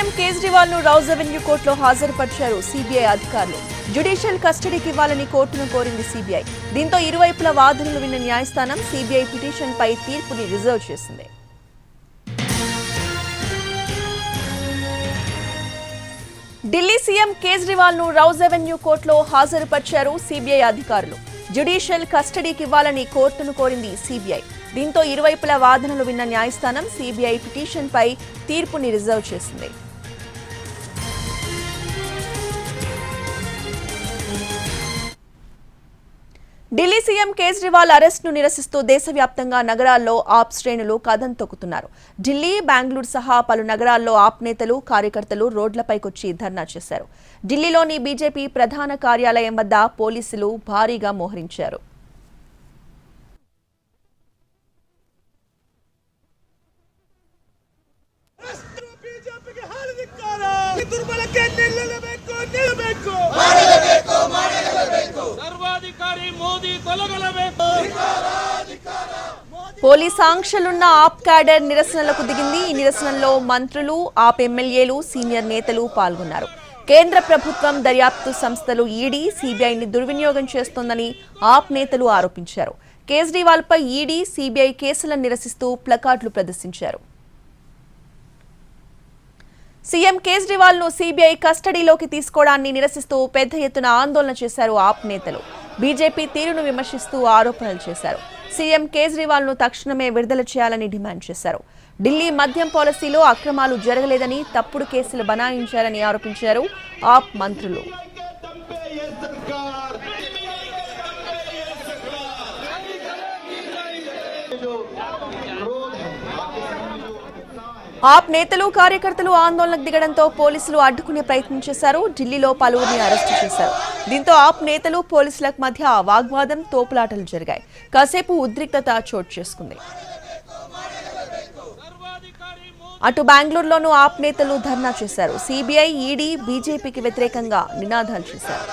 CM Kejriwal ను Rouse Avenue కోర్టులో హాజరుపరిచారు CBI అధికారులు. జ్యుడిషియల్ కస్టడీకి ఇవ్వాలని కోర్టును కోరింది సిబిఐ. దీంతో ఇరువైపుల వాదనలు విన్న న్యాయస్థానం సిబిఐ పిటిషన్ పై తీర్పుని రిజర్వ్ చేసింది. ఢిల్లీ సీఎం కేజ్రీవాల్ ను రౌజ్ అవెన్యూ కోర్టులో హాజరుపరిచారు సిబిఐ అధికారులు. జ్యుడిషియల్ కస్టడీకి ఇవ్వాలని కోర్టును కోరింది సిబిఐ. దీంతో ఇరువైపుల వాదనలు విన్న న్యాయస్థానం సిబిఐ పిటిషన్ పై తీర్పుని రిజర్వ్ చేసింది. ఢిల్లీ సీఎం కేజ్రీవాల్ అరెస్ట్ను నిరసిస్తూ దేశవ్యాప్తంగా నగరాల్లో ఆప్ శ్రేణులు కదం తొక్కుతున్నారు. ఢిల్లీ, బెంగళూరు సహా పలు నగరాల్లో ఆప్ నేతలు, కార్యకర్తలు రోడ్లపైకొచ్చి ధర్నా చేశారు. ఢిల్లీలోని బీజేపీ ప్రధాన కార్యాలయం వద్ద పోలీసులు భారీగా మోహరించారు. పోలీస్ ఆంక్షలున్న ఆప్ క్యాడర్ నిరసనలకు దిగింది. ఈ నిరసనలో మంత్రులు, ఆప్ ఎమ్మెల్యేలు, సీనియర్ నేతలు పాల్గొన్నారు. కేంద్ర ప్రభుత్వం, దర్యాప్తు సంస్థలు ఈడీ, సిబిఐని దుర్వినియోగం చేస్తోందని ఆప్ నేతలు ఆరోపించారు. కేజ్రీవాల్ పై ఈడీ, సిబిఐ కేసులను నిరసిస్తూ ప్లకార్డులు ప్రదర్శించారు. సీఎం కేజ్రీవాల్ ను సిబిఐ కస్టడీలోకి తీసుకోవడాన్ని నిరసిస్తూ పెద్ద ఎత్తున ఆందోళన చేశారు ఆప్ నేతలు. బీజేపీ తీరును విమర్శిస్తూ ఆరోపణలు చేశారు. సీఎం కేజ్రీవాల్ ను తక్షణమే విడుదల చేయాలని డిమాండ్ చేశారు. ఢిల్లీ మద్యం పాలసీలో అక్రమాలు జరగలేదని, తప్పుడు కేసులు బనాయించారని ఆరోపించారు ఆప్ మంత్రులు. ఆప్ నేతలు, కార్యకర్తలు ఆందోళనకు దిగడంతో పోలీసులు అడ్డుకునే ప్రయత్నం చేశారు. ఢిల్లీలో పలువురిని అరెస్టు చేశారు. దీంతో ఆప్ నేతలు, పోలీసులకు మధ్య వాగ్వాదం, తోపులాటలు జరిగాయి. కాసేపు ఉద్రిక్తత చోటు చేసుకుంది. అటు బెంగళూరులోనూ ఆప్ నేతలు ధర్నా చేశారు. సిబిఐ, ఈడీ, బీజేపీకి వ్యతిరేకంగా నినాదాలు చేశారు.